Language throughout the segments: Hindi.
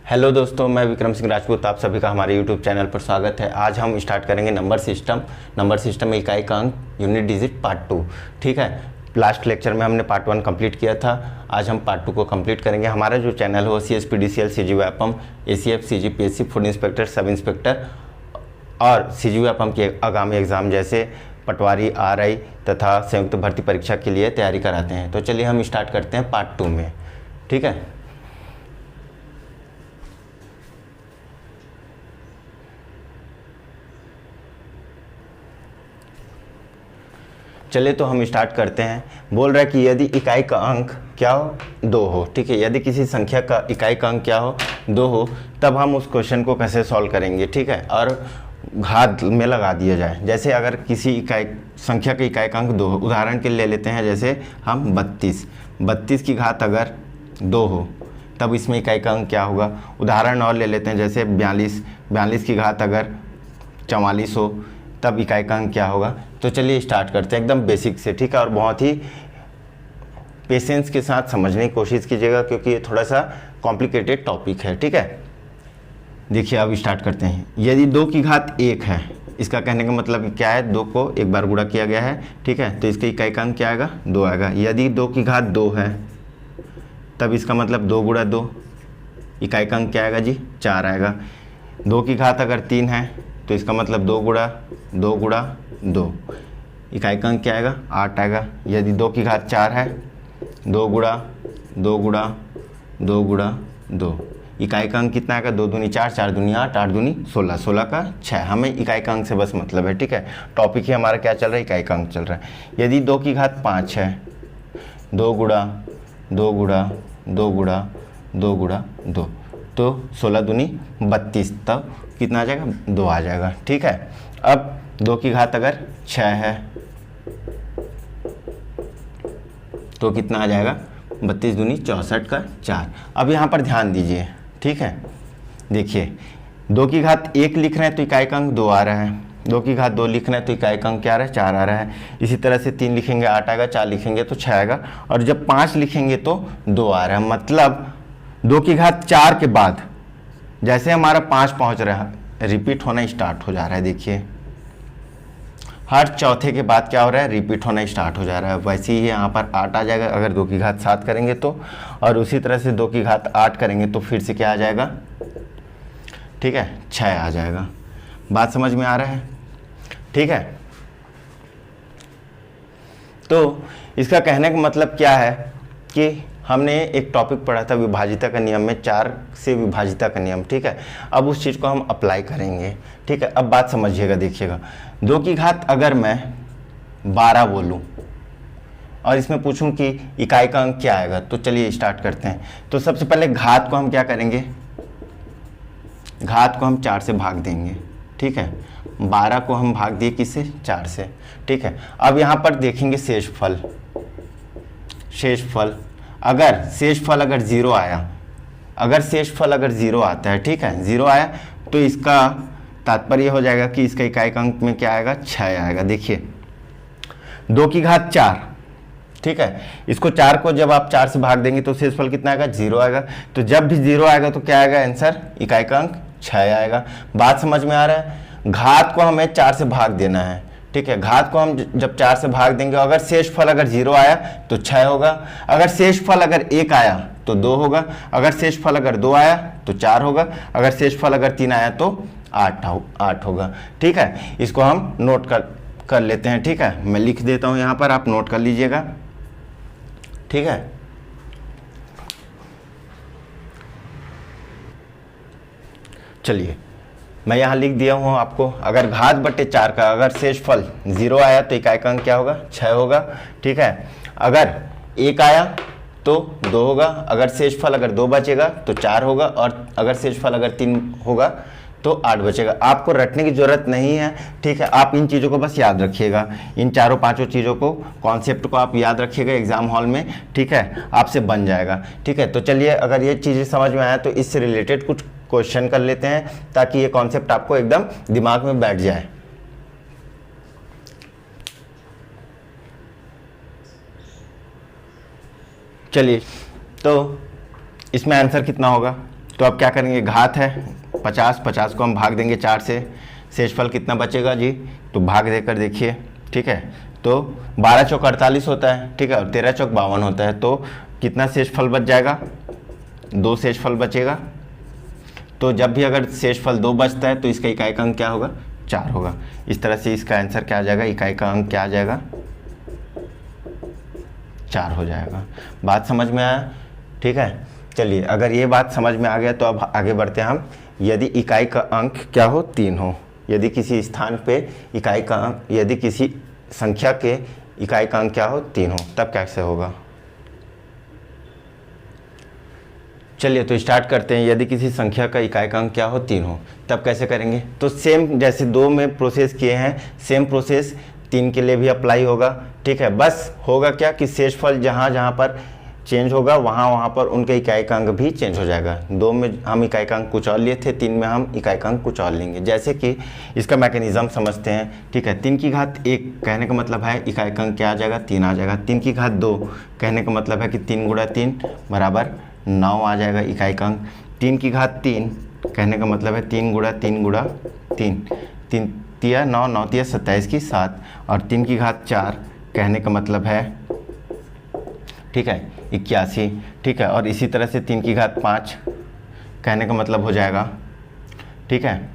हेलो दोस्तों, मैं विक्रम सिंह राजपूत, आप सभी का हमारे यूट्यूब चैनल पर स्वागत है। आज हम स्टार्ट करेंगे नंबर सिस्टम में इकाई का अंक यूनिट डिजिट पार्ट 2। ठीक है, लास्ट लेक्चर में हमने पार्ट 1 कंप्लीट किया था। आज हम पार्ट 2 को कंप्लीट करेंगे। हमारा जो चैनल है वो CSPDCL, CG Vyapam, ACF, CGPSC, food inspector, sub inspector और CG व्यापम के आगामी एग्ज़ाम जैसे पटवारी, RI तथा संयुक्त भर्ती परीक्षा के लिए तैयारी कराते हैं। तो चलिए हम स्टार्ट करते हैं पार्ट 2 में। ठीक है, चलिए तो हम स्टार्ट करते हैं। बोल रहा है कि यदि इकाई का अंक क्या हो, 2 हो। ठीक है, यदि किसी संख्या का इकाई का अंक क्या हो, 2 हो, तब हम उस क्वेश्चन को कैसे सॉल्व करेंगे। ठीक है, और घात में लगा दिया जाए। जैसे अगर किसी इकाई संख्या के इकाई का अंक 2 हो, उदाहरण के लिए ले लेते हैं जैसे हम 32 की घात अगर 2 हो तब इसमें इकाई का अंक क्या होगा। उदाहरण और ले लेते हैं जैसे 42 की घात अगर 44 हो तब इकाई का अंक क्या होगा। तो चलिए स्टार्ट करते हैं एकदम बेसिक से। ठीक है, और बहुत ही पेशेंस के साथ समझने की कोशिश कीजिएगा क्योंकि ये थोड़ा सा कॉम्प्लिकेटेड टॉपिक है। ठीक है, देखिए अब स्टार्ट करते हैं। यदि 2 की घात 1 है, इसका कहने का मतलब क्या है, 2 को एक बार गुणा किया गया है। ठीक है, तो इसका इकाई का अंक क्या आएगा, 2 आएगा। यदि 2 की घात 2 है तब इसका मतलब 2 गुणा 2, इकाई का अंक क्या आएगा जी, 4 आएगा। 2 की घात अगर 3 है तो इसका मतलब 2 गुणा 2, इकाई का अंक क्या आएगा, 8 आएगा। यदि 2 की घात 4 है, 2 गुणा 2, इकाई का अंक कितना आएगा, 2 दूनी 4, 4 दूनी 8, 8 दूनी 16, 16 का 6। हमें इकाई का अंक से बस मतलब है। ठीक है, टॉपिक ही हमारा क्या चल रहा है, इकाई का अंक चल रहा है। यदि 2 की घात 5 है, 2 गुणा 2, तो 16 दूनी 32, तब कितना आ जाएगा, 2 आ जाएगा। ठीक है, अब 2 की घात अगर 6 है तो कितना आ जाएगा, 32 दूनी 64 का 4। अब यहाँ पर ध्यान दीजिए। ठीक है, देखिए 2 की घात 1 लिख रहे हैं तो इकाई का अंक 2 आ रहा है। 2 की घात 2 लिख रहे हैं तो इकाई का अंक क्या आ रहा है, 4 आ रहा है। इसी तरह से 3 लिखेंगे 8 आएगा, 4 लिखेंगे तो 6 आएगा, और जब 5 लिखेंगे तो 2 आ रहा है। मतलब 2 की घात 4 के बाद जैसे हमारा 5 पहुंच रहा है, रिपीट होना स्टार्ट हो जा रहा है। देखिए हर चौथे के बाद क्या हो रहा है, रिपीट होना स्टार्ट हो जा रहा है। वैसे ही यहाँ पर 8 आ जाएगा अगर 2 की घात 7 करेंगे तो, और उसी तरह से 2 की घात 8 करेंगे तो फिर से क्या आ जाएगा, ठीक है, 6 आ जाएगा। बात समझ में आ रहा है। ठीक है, तो इसका कहने का मतलब क्या है कि हमने एक टॉपिक पढ़ा था विभाजिता का नियम में, 4 से विभाजिता का नियम। ठीक है, अब उस चीज़ को हम अप्लाई करेंगे। ठीक है, अब बात समझिएगा। देखिएगा 2 की घात अगर मैं 12 बोलूं और इसमें पूछूं कि इकाई का अंक क्या आएगा, तो चलिए स्टार्ट करते हैं। तो सबसे पहले घात को हम क्या करेंगे, घात को हम 4 से भाग देंगे। ठीक है, 12 को हम भाग दिए किससे, 4 से। ठीक है, अब यहाँ पर देखेंगे शेषफल। अगर शेषफल अगर 0 आया, अगर शेषफल अगर 0 आता है, ठीक है, 0 आया तो इसका तात्पर्य हो जाएगा कि इसका इकाई का अंक में क्या आएगा, 6 आएगा। देखिए 2 की घात 4, ठीक है, इसको 4 को जब आप 4 से भाग देंगे तो शेषफल कितना आएगा, 0 आएगा। तो जब भी 0 आएगा तो क्या आएगा आंसर, इकाई का अंक 6 आएगा। बात समझ में आ रहा है। घात को हमें 4 से भाग देना है। ठीक है, घात को हम जब 4 से भाग देंगे, अगर शेषफल अगर 0 आया तो 6 होगा, अगर शेषफल अगर 1 आया तो 2 होगा, अगर शेषफल अगर 2 आया तो 4 होगा, अगर शेषफल अगर 3 आया तो 8 होगा। ठीक है, इसको हम नोट कर लेते हैं। ठीक है, मैं लिख देता हूं यहाँ पर, आप नोट कर लीजिएगा। ठीक है, चलिए मैं यहाँ लिख दिया हूँ आपको। अगर घात बटे 4 का अगर शेषफल 0 आया तो इकाई का अंक क्या होगा, 6 होगा। ठीक है, अगर 1 आया तो 2 होगा, अगर शेषफल अगर 2 बचेगा तो 4 होगा, और अगर शेषफल अगर 3 होगा तो 8 बचेगा। आपको रटने की ज़रूरत नहीं है। ठीक है, आप इन चीज़ों को बस याद रखिएगा, इन चारों पांचों चीज़ों को, कॉन्सेप्ट को आप याद रखिएगा एग्जाम हॉल में। ठीक है, आपसे बन जाएगा। ठीक है, तो चलिए अगर ये चीज़ें समझ में आया तो इससे रिलेटेड कुछ क्वेश्चन कर लेते हैं ताकि ये कॉन्सेप्ट आपको एकदम दिमाग में बैठ जाए। चलिए, तो इसमें आंसर कितना होगा, तो अब क्या करेंगे, घात है 50, 50 को हम भाग देंगे 4 से, शेषफल कितना बचेगा जी, तो भाग देकर देखिए, ठीक है। तो 12 चौक 48 होता है, ठीक है, और 13 चौक 52 होता है, तो कितना शेषफल बच जाएगा, 2 शेषफल बचेगा। तो जब भी अगर शेषफल 2 बचता है तो इसका इकाई का अंक क्या होगा, 4 होगा। इस तरह से इसका आंसर क्या आ जाएगा, इकाई का अंक क्या आ जाएगा, 4 हो जाएगा। बात समझ में आया, ठीक है। चलिए, अगर ये बात समझ में आ गया तो अब आगे बढ़ते हैं हम। यदि इकाई का अंक क्या हो, 3 हो, यदि किसी स्थान पे इकाई का अंक, यदि किसी संख्या के इकाई का अंक क्या हो, 3 हो, तब कैसे होगा। चलिए तो स्टार्ट करते हैं। यदि किसी संख्या का इकाई का अंक क्या हो, 3 हो, तब कैसे करेंगे। तो सेम जैसे 2 में प्रोसेस किए हैं, सेम प्रोसेस 3 के लिए भी अप्लाई होगा, ठीक है। बस होगा क्या कि शेषफल जहाँ जहाँ पर चेंज होगा वहाँ पर उनके इकाई का अंक भी चेंज हो जाएगा। 2 में हम इकाई का अंक कुछ और लिए थे, 3 में हम इकाई का अंक कुछ और लेंगे। जैसे कि इसका मैकेनिज्म समझते हैं, ठीक है। 3 की घात 1 कहने का मतलब है इकाई का अंक क्या आ जाएगा, 3 आ जाएगा। 3 की घात 2 कहने का मतलब है कि 3 गुणा 3 बराबर 9 आ जाएगा इकाई का अंक। 3 की घात 3 कहने का मतलब है 3 गुणा 3 गुणा 3, 3 तिया 9, 9 तिया 27 की 7, और 3 की घात 4 कहने का मतलब है, ठीक है, 81, ठीक है। और इसी तरह से 3 की घात 5 कहने का मतलब हो जाएगा, ठीक है,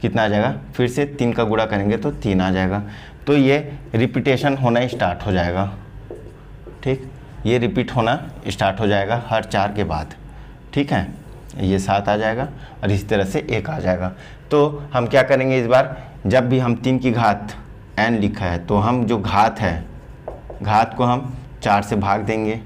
कितना आ जाएगा, फिर से 3 का गुणा करेंगे तो 3 आ जाएगा। तो ये रिपीटेशन होना स्टार्ट हो जाएगा, ठीक, ये रिपीट होना स्टार्ट हो जाएगा हर 4 के बाद, ठीक है। ये 7 आ जाएगा और इसी तरह से 1 आ जाएगा। तो हम क्या करेंगे इस बार, जब भी हम 3 की घात n लिखा है तो हम जो घात है, घात को हम 4 से भाग देंगे,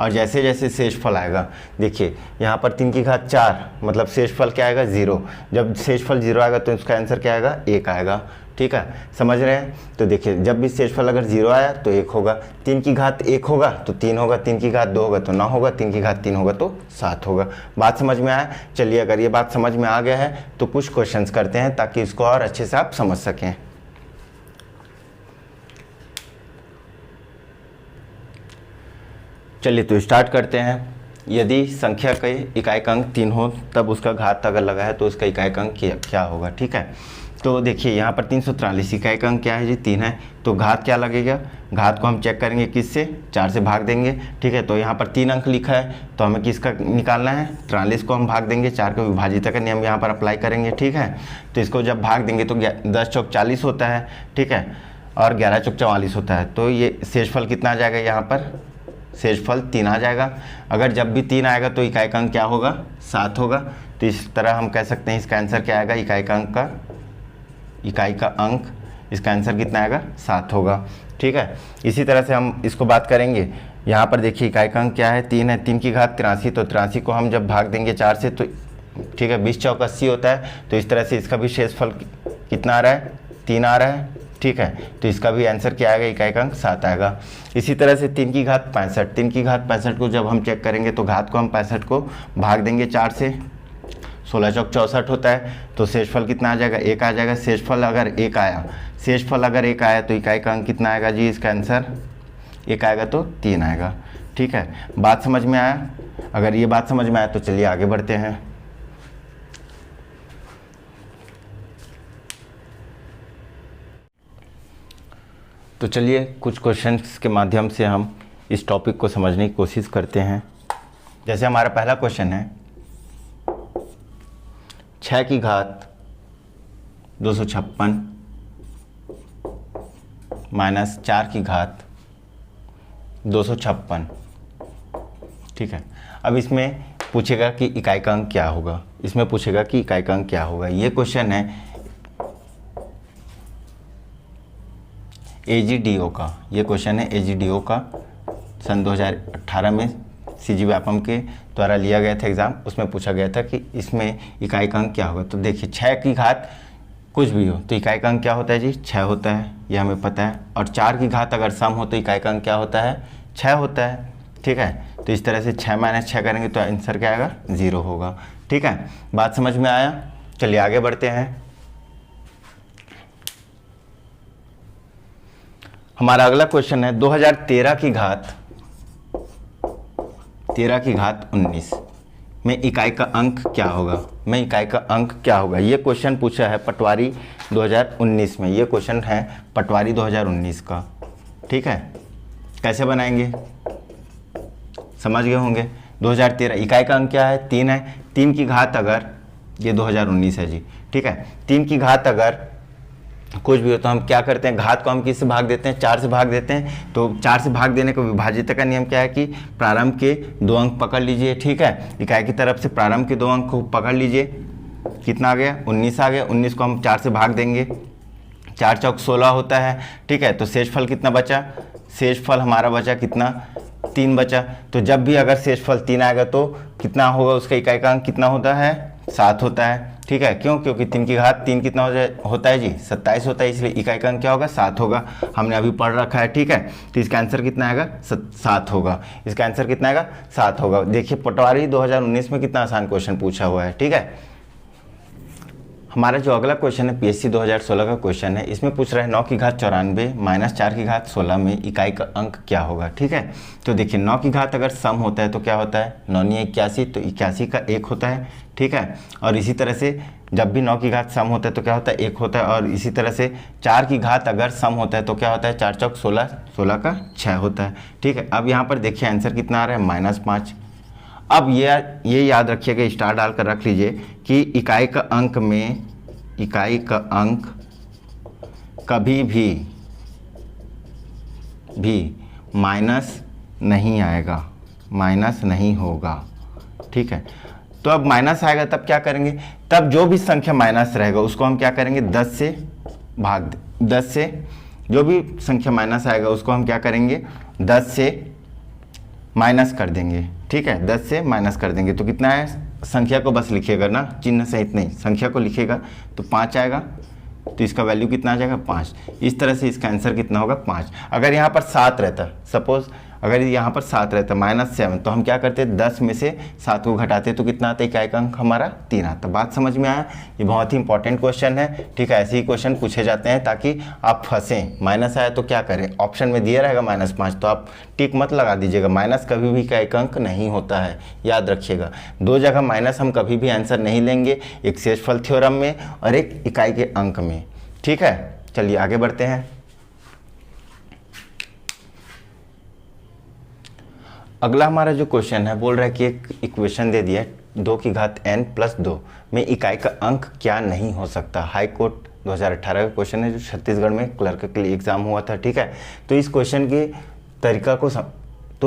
और जैसे जैसे शेषफल आएगा, देखिए यहाँ पर 3 की घात 4 मतलब शेषफल क्या आएगा, 0। जब शेषफल 0 आएगा तो इसका आंसर क्या आएगा, 1 आएगा, ठीक है, समझ रहे हैं। तो देखिए जब भी शेषफल अगर 0 आया तो 1 होगा, 3 की घात 1 होगा तो 3 होगा, 3 की घात 2 होगा तो 9 होगा, 3 की घात 3 होगा तो 7 होगा। बात समझ में आया। चलिए, अगर ये बात समझ में आ गया है तो कुछ क्वेश्चंस करते हैं ताकि इसको और अच्छे से आप समझ सकें। चलिए तो स्टार्ट करते हैं। यदि संख्या के इकाई का अंक 3 हो तब उसका घात अगर लगा है तो उसका इकाई का अंक क्या होगा, ठीक है। तो देखिए यहाँ पर 343 इकाई का अंक क्या है जी, 3 है, तो घात क्या लगेगा, घात को हम चेक करेंगे किससे, 4 से भाग देंगे, ठीक है। तो यहाँ पर 3 अंक लिखा है तो हमें किसका निकालना है, 43 को हम भाग देंगे, 4 को विभाजित का नियम यहाँ पर अप्लाई करेंगे, ठीक है। तो इसको जब भाग देंगे तो 10 चौक 40 होता है, ठीक है, और 11 चौक 44 होता है। तो ये शेषफल कितना आ जाएगा, यहाँ पर शेषफल 3 आ जाएगा। अगर जब भी 3 आएगा तो इकाई का अंक क्या होगा, 7 होगा। तो इस तरह हम कह सकते हैं इसका आंसर क्या आएगा, इकाई का अंक इसका आंसर कितना आएगा, 7 होगा, ठीक है। इसी तरह से हम इसको बात करेंगे। यहाँ पर देखिए इकाई का अंक क्या है, 3 है, 3 की घात 83, तो 83 को हम जब भाग देंगे 4 से तो, ठीक है, 20 चौक 80 होता है। तो इस तरह से इसका भी शेषफल कितना आ रहा है, 3 आ रहा है, ठीक है। तो इसका भी आंसर क्या आएगा, इकाई का अंक 7 आएगा। इसी तरह से 3 की घात 65, 3 की घात 65 को जब हम चेक करेंगे तो घात को हम 65 को भाग देंगे 4 से, 16 चौक 64 होता है। तो शेषफल कितना आ जाएगा, 1 आ जाएगा। शेषफल अगर 1 आया तो इकाई का अंक कितना आएगा जी, इसका आंसर 1 आएगा तो 3 आएगा, ठीक है। बात समझ में आया। अगर ये बात समझ में आया तो चलिए आगे बढ़ते हैं। तो चलिए कुछ क्वेश्चंस के माध्यम से हम इस टॉपिक को समझने की कोशिश करते हैं। जैसे हमारा पहला क्वेश्चन है, 6 की घात 256 माइनस 4 की घात 256, ठीक है। अब इसमें पूछेगा कि इकाई का अंक क्या होगा, ये क्वेश्चन है AGDO का, ये क्वेश्चन है AGDO का, सन 2018 में CG व्यापम के द्वारा लिया गया था एग्ज़ाम। उसमें पूछा गया था कि इसमें इकाई का अंक क्या होगा। तो देखिए 6 की घात कुछ भी हो तो इकाई का अंक क्या होता है जी, 6 होता है, ये हमें पता है। और 4 की घात अगर सम हो तो इकाई का अंक क्या होता है, 6 होता है, ठीक है। तो इस तरह से 6 माइनस 6 करेंगे तो आंसर क्या आएगा, 0 होगा, ठीक है। बात समझ में आया। चलिए आगे बढ़ते हैं। हमारा अगला क्वेश्चन है 2013 की घात 19, में इकाई का अंक क्या होगा, में इकाई का अंक क्या होगा। ये क्वेश्चन पूछा है पटवारी 2019 में, ये क्वेश्चन है पटवारी 2019 का, ठीक है। कैसे बनाएंगे समझ गए होंगे। 2013 इकाई का अंक क्या है 3 है, 3 की घात अगर, ये 2019 है जी, ठीक है। 3 की घात अगर कुछ भी हो तो हम क्या करते हैं, घात को हम किससे भाग देते हैं, 4 से भाग देते हैं। तो 4 से भाग देने को विभाजित का नियम क्या है कि प्रारंभ के 2 अंक पकड़ लीजिए, ठीक है। इकाई की तरफ से प्रारंभ के 2 अंक को पकड़ लीजिए, कितना आ गया 19 आ गया। 19 को हम 4 से भाग देंगे, 4 चौक 16 होता है, ठीक है। तो शेषफल कितना बचा, शेषफल हमारा बचा कितना 3 बचा। तो जब भी अगर शेषफल 3 आएगा तो कितना होगा, उसका इकाई का अंक कितना होता है 7 होता है, ठीक है। क्यों, क्योंकि 3 की घात 3 कितना होता है जी 27 होता है, इसलिए इकाई का अंक क्या होगा 7 होगा। हमने अभी पढ़ रखा है, ठीक है। तो इसका आंसर कितना आएगा 7 होगा, इसका आंसर कितना आएगा 7 होगा। देखिए पटवारी 2019 में कितना आसान क्वेश्चन पूछा हुआ है, ठीक है। हमारा जो अगला क्वेश्चन है पीएससी 2016 का क्वेश्चन है, इसमें पूछ रहा है 9 की घात 94 माइनस 4 की घात 16 में इकाई का अंक क्या होगा, ठीक है। तो देखिए 9 की घात अगर सम होता है तो क्या होता है 9 × 81, तो 81 का 1 होता है, ठीक है। और इसी तरह से जब भी 9 की घात सम होता है तो क्या होता है 1 होता है। और इसी तरह से 4 की घात अगर सम होता है तो क्या होता है 4 चौक 16, 16 का 6 होता है, ठीक है। अब यहाँ पर देखिए आंसर कितना आ रहा है -5। अब ये याद रखिएगा, स्टार डालकर रख लीजिए कि इकाई का अंक में, इकाई का अंक कभी भी माइनस नहीं आएगा, माइनस नहीं होगा, ठीक है। तो अब माइनस आएगा तब क्या करेंगे, तब जो भी संख्या माइनस रहेगा उसको हम क्या करेंगे 10 से भाग 10 से, जो भी संख्या माइनस आएगा उसको हम क्या करेंगे 10 से माइनस कर देंगे, ठीक है। 10 से माइनस कर देंगे तो कितना है, संख्या को बस लिखिएगा ना, चिन्ह सहित नहीं, संख्या को लिखिएगा तो 5 आएगा। तो इसका वैल्यू कितना आ जाएगा 5। इस तरह से इसका आंसर कितना होगा 5। अगर यहाँ पर 7 रहता, सपोज अगर यहाँ पर 7 रहता -7, तो हम क्या करते 10 में से 7 को घटाते तो कितना आता है, इकाई का अंक हमारा 3 आता। बात समझ में आया, ये बहुत ही इंपॉर्टेंट क्वेश्चन है, ठीक है। ऐसे ही क्वेश्चन पूछे जाते हैं ताकि आप फंसें। माइनस आया तो क्या करें, ऑप्शन में दिया रहेगा -5, तो आप टिक मत लगा दीजिएगा, माइनस कभी भी इकाई का अंक नहीं होता है, याद रखिएगा। 2 जगह माइनस हम कभी भी आंसर नहीं लेंगे, एक शेषफल थ्योरम में और एक इकाई के अंक में, ठीक है। चलिए आगे बढ़ते हैं। अगला हमारा जो क्वेश्चन है बोल रहा है कि एक इक्वेशन दे दिया है 2 की घात n + 2 में इकाई का अंक क्या नहीं हो सकता। हाई कोर्ट 2018 का क्वेश्चन है जो छत्तीसगढ़ में क्लर्क के लिए एग्जाम हुआ था, ठीक है। तो इस क्वेश्चन के तरीका को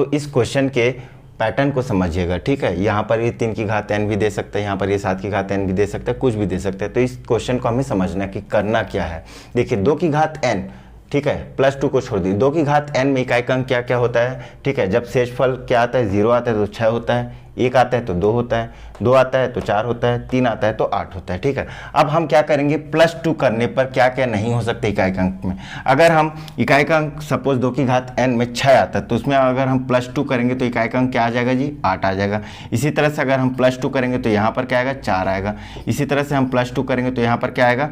इस क्वेश्चन के पैटर्न को समझिएगा, ठीक है। यहाँ पर ये 3 की घात n भी दे सकता है, यहाँ पर ये 7 की घात n भी दे सकता है, कुछ भी दे सकता है। तो इस क्वेश्चन को हमें समझना कि करना क्या है। देखिए 2 की घात n, ठीक है, +2 को छोड़ दी, 2 की घात n में इकाई का अंक क्या क्या होता है, ठीक है। जब शेषफल क्या आता है 0 आता है तो 6 होता है, 1 आता है तो 2 होता है, 2 आता है तो 4 होता है, 3 आता है तो 8 होता है, ठीक है। अब हम क्या करेंगे, +2 करने पर क्या क्या नहीं हो सकते इकाई का अंक में। अगर हम इकाई का अंक सपोज 2 की घात n में 6 आता है तो उसमें अगर हम +2 करेंगे तो इकाई का अंक क्या आ जाएगा जी 8 आ जाएगा। इसी तरह से अगर हम +2 करेंगे तो यहाँ पर क्या आएगा 4 आएगा। इसी तरह से हम +2 करेंगे तो यहाँ पर क्या आएगा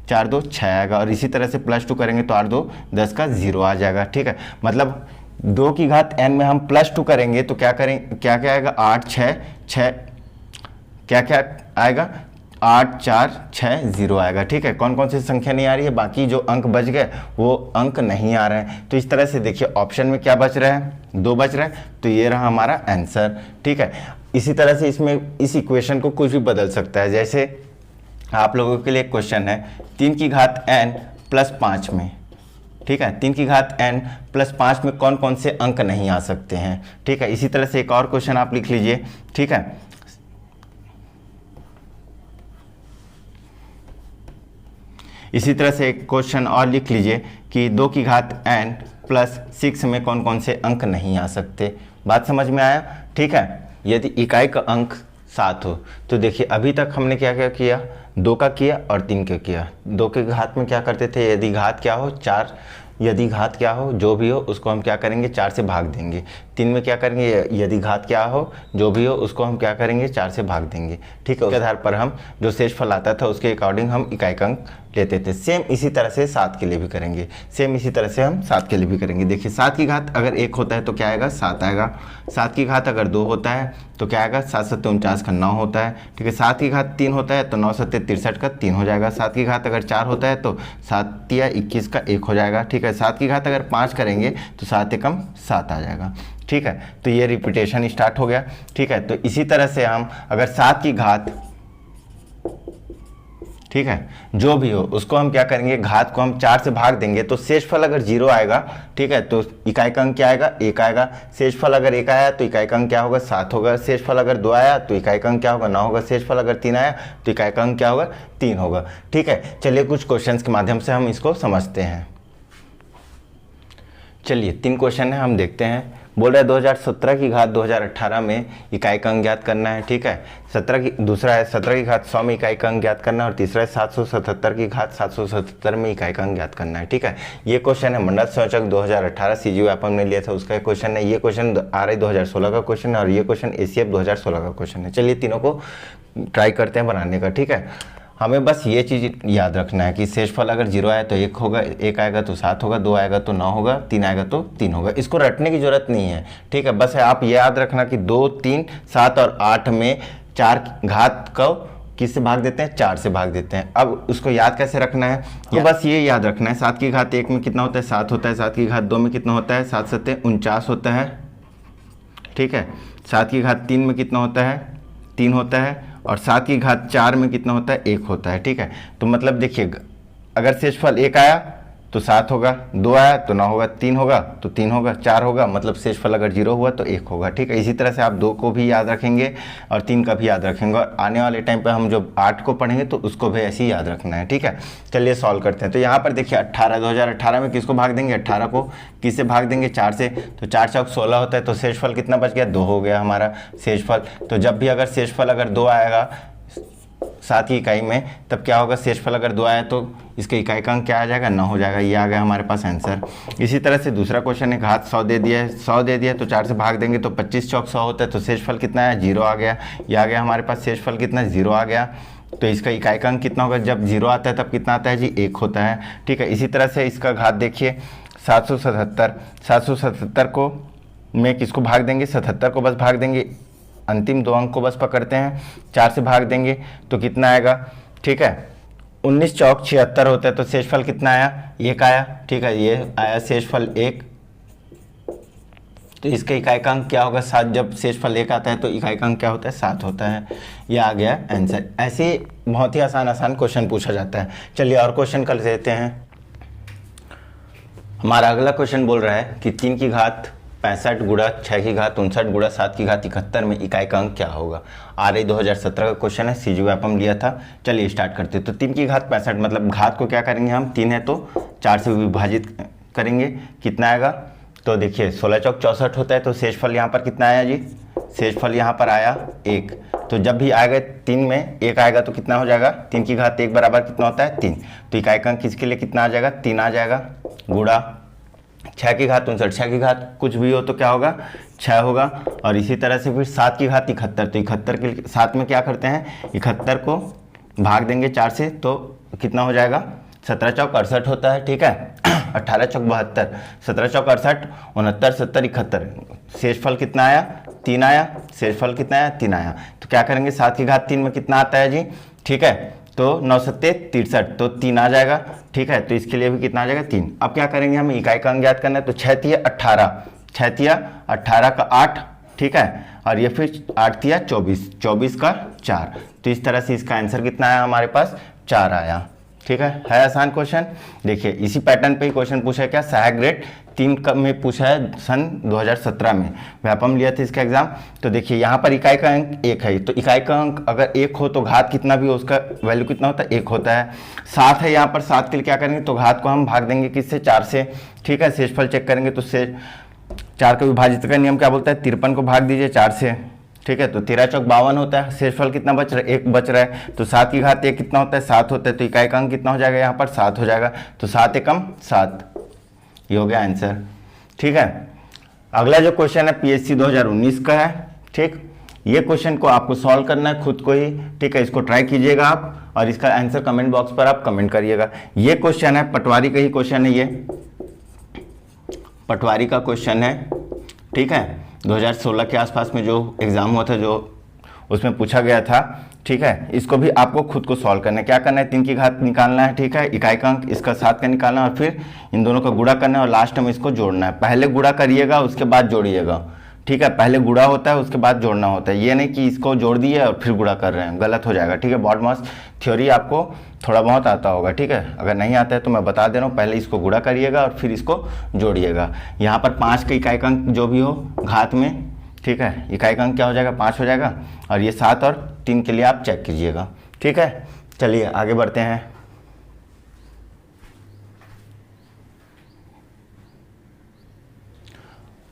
4 2 6 आएगा। और इसी तरह से +2 करेंगे तो 8 2 10 का 0 आ जाएगा, ठीक है। मतलब 2 की घात n में हम +2 करेंगे तो क्या करें, क्या क्या आएगा 8 6 6, क्या क्या आएगा 8 4 6 0 आएगा, ठीक है। कौन कौन सी संख्या नहीं आ रही है, बाकी जो अंक बच गए वो अंक नहीं आ रहे हैं। तो इस तरह से देखिए ऑप्शन में क्या बच रहा है 2 बच रहा है, तो ये रहा हमारा आंसर, ठीक है। इसी तरह से इसमें इस इक्वेशन को कुछ भी बदल सकता है। जैसे आप लोगों के लिए क्वेश्चन है 3 की घात n + 5 में, ठीक है, 3 की घात n + 5 में कौन कौन से अंक नहीं आ सकते हैं, ठीक है। इसी तरह से एक और क्वेश्चन आप लिख लीजिए, ठीक है। इसी तरह से एक क्वेश्चन और लिख लीजिए कि 2 की घात n + 6 में कौन कौन से अंक नहीं आ सकते। बात समझ में आया, ठीक है। यदि इकाई का अंक 7 हो तो देखिए अभी तक हमने क्या क्या किया, 2 का किया और 3 का किया। 2 के घात में क्या करते थे, यदि घात क्या हो 4, यदि घात क्या हो जो भी हो उसको हम क्या करेंगे 4 से भाग देंगे। 3 में क्या करेंगे, यदि घात क्या हो जो भी हो उसको हम क्या करेंगे 4 से भाग देंगे, ठीक है। उसके आधार पर हम जो शेषफल आता था उसके अकॉर्डिंग हम इकाई का अंक लेते थे। सेम इसी तरह से 7 के लिए भी करेंगे, सेम इसी तरह से हम 7 के लिए भी करेंगे। देखिए 7 की घात अगर 1 होता है तो क्या आएगा 7 आएगा, 7 की घात अगर 2 होता है तो क्या आएगा 7 7 49 का 9 होता है, ठीक है। 7 की घात 3 होता है तो 9 7 63 का 3 हो जाएगा। 7 की घात अगर 4 होता है तो 7 या 21 का 1 हो जाएगा, ठीक है। 7 की घात अगर 5 करेंगे तो 7 एकम 7 आ जाएगा, ठीक है। तो ये रिपीटेशन स्टार्ट हो गया, ठीक है। तो इसी तरह से हम अगर 7 की घात, ठीक है, जो भी हो उसको हम क्या करेंगे, घात को हम 4 से भाग देंगे तो शेषफल अगर 0 आएगा, ठीक है, तो इकाई का अंक क्या आएगा 1 आएगा। शेषफल अगर 1 आया तो इकाई का अंक क्या होगा 7 होगा। शेषफल अगर 2 आया तो इकाई का अंक क्या होगा 9 होगा। शेषफल अगर 3 आया तो इकाई का अंक क्या होगा 3 होगा, ठीक है। चलिए कुछ क्वेश्चंस के माध्यम से हम इसको समझते हैं। चलिए 3 क्वेश्चन है, हम देखते हैं। बोल रहा है 2017 की घात 2018 में इकाई का अंक ज्ञात करना है, ठीक है। दूसरा है 17 की घात 100 में इकाई का अंक ज्ञात करना है, और तीसरा है 777 की घात 777 में इकाई का अंक ज्ञात करना है, ठीक है। ये क्वेश्चन है मंडल संयोजक 2018 सीजीओ व्यापम ने लिया था उसका क्वेश्चन है। ये क्वेश्चन आरआई 2016 का क्वेश्चन है और ये क्वेश्चन एसीएफ 2016 का क्वेश्चन है। चलिए तीनों को ट्राई करते हैं बनाने का, ठीक है। हमें बस ये चीज़ याद रखना है कि शेषफल अगर 0 आए तो 1 होगा, 1 आएगा तो 7 होगा, 2 आएगा तो 9 होगा, 3 आएगा तो 3 होगा। इसको रटने की जरूरत नहीं है, ठीक है। बस आप ये याद रखना कि 2, 3, 7 और 8 में 4 घात को किससे भाग देते हैं 4 से भाग देते हैं। अब उसको याद कैसे रखना है, तो बस ये याद रखना है 7 की घात 1 में कितना होता है 7 होता है, 7 की घात 2 में कितना होता है 7 7 49 होता है, ठीक है। 7 की घात 3 में कितना होता है 3 होता है, और 7 की घात 4 में कितना होता है 1 होता है, ठीक है। तो मतलब देखिए अगर शेषफल 1 आया तो 7 होगा, 2 आया तो 9 होगा, 3 होगा तो 3 होगा, 4 होगा, मतलब शेषफल अगर 0 हुआ तो 1 होगा, ठीक है। इसी तरह से आप 2 को भी याद रखेंगे और 3 का भी याद रखेंगे, और आने वाले टाइम पे हम जो 8 को पढ़ेंगे तो उसको भी ऐसे ही याद रखना है, ठीक है। चलिए सॉल्व करते हैं। तो यहाँ पर देखिए 2018 में किसको भाग देंगे 18 को किससे भाग देंगे 4 से, तो 4 चौक 16 होता है, तो शेषफल कितना बच गया 2 हो गया हमारा शेषफल। तो जब भी अगर शेषफल अगर 2 आएगा 7 की इकाई में, तब क्या होगा शेषफल अगर 2 आया तो इसके इकाई का अंक क्या आ जाएगा 9 हो जाएगा। ये आ गया हमारे पास आंसर। इसी तरह से दूसरा क्वेश्चन है घात 100 दे दिया है, 100 दे दिया तो 4 से भाग देंगे तो 25 चौक 100 होता है, तो शेषफल कितना है 0 आ गया। ये आ गया हमारे पास शेषफल कितना 0 आ गया। तो इसका इकाई का अंक कितना होगा, जब 0 आता है तब कितना आता है जी 1 होता है, ठीक है। इसी तरह से इसका घात देखिए 777 को में किसको भाग देंगे 77 को बस भाग देंगे, अंतिम 2 अंक को बस पकड़ते हैं, 4 से भाग देंगे तो कितना आएगा, ठीक है। 19 चौक 76 होता है, तो शेषफल कितना आया 1 आया, ठीक है। ये आया शेषफल 1, तो इसका इकाई का अंक क्या होगा 7। जब शेषफल 1 आता है तो इकाई का अंक क्या होता है 7 होता है। ये आ गया आंसर। ऐसे बहुत ही आसान क्वेश्चन पूछा जाता है। चलिए और क्वेश्चन कर लेते हैं। हमारा अगला क्वेश्चन बोल रहा है कि 3 की घात 65 गुणा 6 की घात 59 गुणा 7 की घात 71 में इकाई का अंक क्या होगा। आरआई 2017 का क्वेश्चन है, सीजीओ व्यापम लिया था। चलिए स्टार्ट करते हैं। तो 3 की घात 65 मतलब घात को क्या करेंगे हम, 3 है तो 4 से विभाजित करेंगे, कितना आएगा, तो देखिए 16 चौक 64 होता है, तो शेषफल यहाँ पर कितना आया जी, शेषफल यहाँ पर आया 1। तो जब भी आएगा 3 में 1 आएगा तो कितना हो जाएगा, 3 की घात 1 बराबर कितना होता है 3, तो इकाई का अंक किसके लिए कितना आ जाएगा 3 आ जाएगा, गुणा 6 की घात 59, 6 की घात कुछ भी हो तो क्या होगा 6 होगा। और इसी तरह से फिर 7 की घात 71, तो 71 के साथ में क्या करते हैं 71 को भाग देंगे 4 से, तो कितना हो जाएगा 17 चौक 68 होता है, ठीक है। 18 चौक 72, 17 चौक 68, 69 70 71, शेषफल कितना आया 3 आया, शेषफल कितना आया 3 आया। तो क्या करेंगे 7 की घात 3 में कितना आता है जी, ठीक है, तो 9 7 63, तो 3 आ जाएगा, ठीक है। तो इसके लिए भी कितना आ जाएगा 3। अब क्या करेंगे हम इकाई का अंक ज्ञात करना है, तो 6 तिया 18, 6 तिया 18 का 8, ठीक है, और ये फिर 8 तिया 24, 24 का 4, तो इस तरह से इसका आंसर कितना आया हमारे पास 4 आया, ठीक है आसान क्वेश्चन। देखिए इसी पैटर्न पे ही क्वेश्चन पूछा है, क्या सहायक ग्रेड 3 में पूछा है सन 2017 में, व्यापम लिया था इसका एग्जाम। तो देखिए यहाँ पर इकाई का अंक 1 है, तो इकाई का अंक अगर 1 हो तो घात कितना भी हो उसका वैल्यू कितना होता है 1 होता है। 7 है यहाँ पर, 7 के लिए क्या करेंगे, तो घात को हम भाग देंगे किससे 4 से, ठीक है। शेषफल चेक करेंगे तो 4 का विभाजित का नियम क्या बोलता है 53 को भाग दीजिए 4 से, ठीक है। तो 13 चौक 52 होता है, शेषफल कितना बच रहा है 1 बच रहा है, तो 7 की घात 1 कितना होता है 7 होता है, तो इकाई का अंक कितना हो जाएगा यहाँ पर 7 हो जाएगा, तो 7 एकम 7, ये हो गया आंसर, ठीक है। अगला जो क्वेश्चन है पीएससी 2019 का है, ठीक। ये क्वेश्चन को आपको सॉल्व करना है खुद को ही, ठीक है। इसको ट्राई कीजिएगा आप और इसका आंसर कमेंट बॉक्स पर आप कमेंट करिएगा। ये क्वेश्चन है पटवारी का ही क्वेश्चन है, ये पटवारी का क्वेश्चन है, ठीक है। 2016 के आसपास में जो एग्ज़ाम हुआ था, जो उसमें पूछा गया था, ठीक है। इसको भी आपको खुद को सॉल्व करना है। क्या करना है, 3 की घात निकालना है, ठीक है, इकाई का अंक इसका 7 का निकालना है और फिर इन दोनों का गुणा करना है और लास्ट में इसको जोड़ना है। पहले गुणा करिएगा उसके बाद जोड़िएगा, ठीक है। पहले गुणा होता है उसके बाद जोड़ना होता है, ये नहीं कि इसको जोड़ दिए और फिर गुणा कर रहे हैं, गलत हो जाएगा, ठीक है। बॉड मास थ्योरी आपको थोड़ा बहुत आता होगा, ठीक है। अगर नहीं आता है तो मैं बता दे रहा हूँ, पहले इसको गुणा करिएगा और फिर इसको जोड़िएगा। यहाँ पर 5 का इकाई का अंक जो भी हो घात में, ठीक है, इकाई का अंक क्या हो जाएगा, 5 हो जाएगा। और ये 7 और 3 के लिए आप चेक कीजिएगा, ठीक है। चलिए आगे बढ़ते हैं।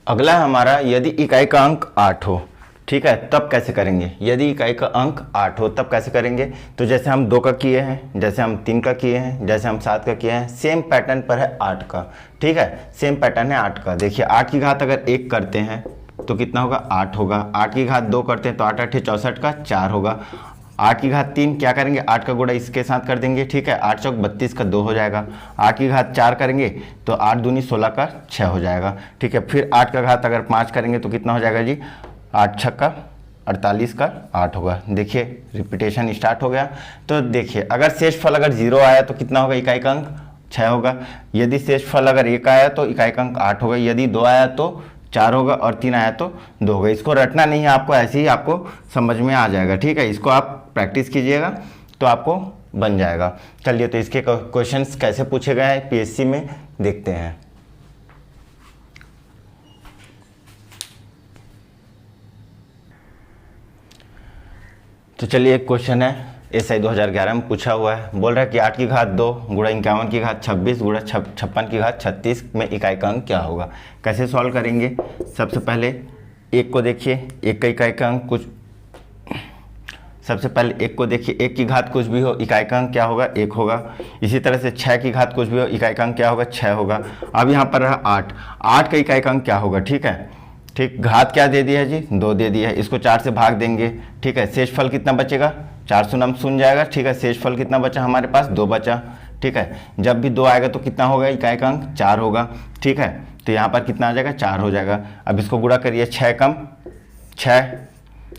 अगला हमारा, यदि इकाई का अंक 8 हो, ठीक है, तब कैसे करेंगे। यदि इकाई का अंक 8 हो तब कैसे करेंगे, तो जैसे हम 2 का किए हैं, जैसे हम 3 का किए हैं, जैसे हम 7 का किए हैं, सेम पैटर्न पर है 8 का, ठीक है। सेम पैटर्न है 8 का। देखिए 8 की घात अगर 1 करते हैं तो कितना होगा, 8 होगा। 8 की घात 2 करते हैं तो 8 8 64 का 4 होगा। 8 की घात 3 क्या करेंगे, 8 का गुणा इसके साथ कर देंगे, ठीक है। 8 चौक 32 का 2 हो जाएगा। 8 की घात 4 करेंगे तो 8 दूनी 16 का 6 हो जाएगा, ठीक है। फिर 8 का घात अगर 5 करेंगे तो कितना हो जाएगा जी, 8 छक्का 48 का 8 होगा। देखिए रिपीटेशन स्टार्ट हो गया। तो देखिए अगर शेषफल अगर 0 आया तो कितना होगा, इकाई का अंक 6 होगा। यदि शेषफल अगर 1 आया तो इकाई का अंक 8 होगा। यदि 2 आया तो 4 होगा और 3 आया तो 2 होगा। इसको रटना नहीं है आपको, ऐसे ही आपको समझ में आ जाएगा, ठीक है। इसको आप प्रैक्टिस कीजिएगा तो आपको बन जाएगा। चलिए तो इसके क्वेश्चंस कैसे पूछे गए हैं पीएससी में देखते हैं। तो चलिए एक क्वेश्चन है एसआई 2011 में पूछा हुआ है। बोल रहा है कि 8 की घात 2 गुणा 51 की घात 26 गुणा 56 की घात 36 में इकाई का अंक क्या होगा। कैसे सॉल्व करेंगे, सबसे पहले 1 को देखिए, 1 का इकाई का अंक कुछ, सबसे पहले 1 को देखिए, 1 की घात कुछ भी हो इकाई का अंक क्या होगा, 1 होगा। इसी तरह से 6 की घात कुछ भी हो इकाई का अंक क्या होगा, 6 होगा। अब यहाँ पर रहा 8, 8 का इकाई का अंक क्या होगा, ठीक है। ठीक, घात क्या दे दिया है जी, 2 दे दिया है। इसको 4 से भाग देंगे, ठीक है। शेषफल कितना बचेगा, 4 शून्य शून्य जाएगा, ठीक है। शेषफल कितना बचा हमारे पास, 2 बचा, ठीक है। जब भी 2 आएगा तो कितना होगा, इकाई का अंक 4 होगा, ठीक है। तो यहाँ पर कितना आ जाएगा, 4 हो जाएगा। अब इसको गुणा करिए, 6 कम 6,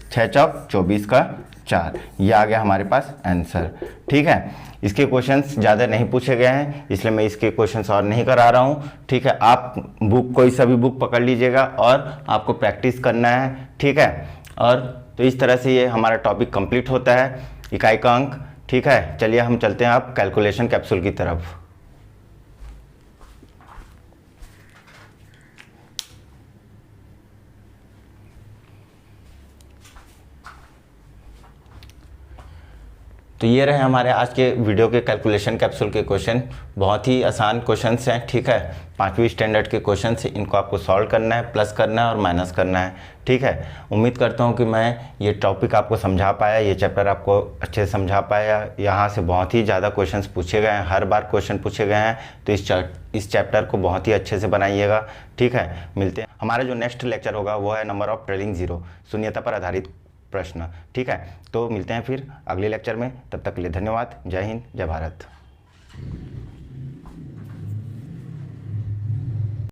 6 चौक 24 का 4, ये आ गया हमारे पास आंसर, ठीक है। इसके क्वेश्चंस ज़्यादा नहीं पूछे गए हैं इसलिए मैं इसके क्वेश्चंस और नहीं करा रहा हूँ, ठीक है। आप बुक, कोई सा भी बुक पकड़ लीजिएगा और आपको प्रैक्टिस करना है, ठीक है। और तो इस तरह से ये हमारा टॉपिक कंप्लीट होता है, इकाई का अंक, ठीक है। चलिए हम चलते हैं अब कैलकुलेशन कैप्सूल की तरफ। तो ये रहे हमारे आज के वीडियो के कैलकुलेशन कैप्सूल के क्वेश्चन। बहुत ही आसान क्वेश्चंस हैं, ठीक है। 5वीं स्टैंडर्ड के क्वेश्चन से इनको आपको सॉल्व करना है, प्लस करना है और माइनस करना है, ठीक है। उम्मीद करता हूँ कि मैं ये टॉपिक आपको समझा पाया, ये चैप्टर आपको अच्छे से समझा पाया। यहाँ से बहुत ही ज़्यादा क्वेश्चंस पूछे गए हैं, हर बार क्वेश्चन पूछे गए हैं। तो इस चैप्टर को बहुत ही अच्छे से बनाइएगा, ठीक है। मिलते हैं, हमारा जो नेक्स्ट लेक्चर होगा वो है नंबर ऑफ ट्रेलिंग जीरो, शून्यता पर आधारित प्रश्न, ठीक है। तो मिलते हैं फिर अगले लेक्चर में, तब तक के लिए धन्यवाद। जय हिंद, जय भारत।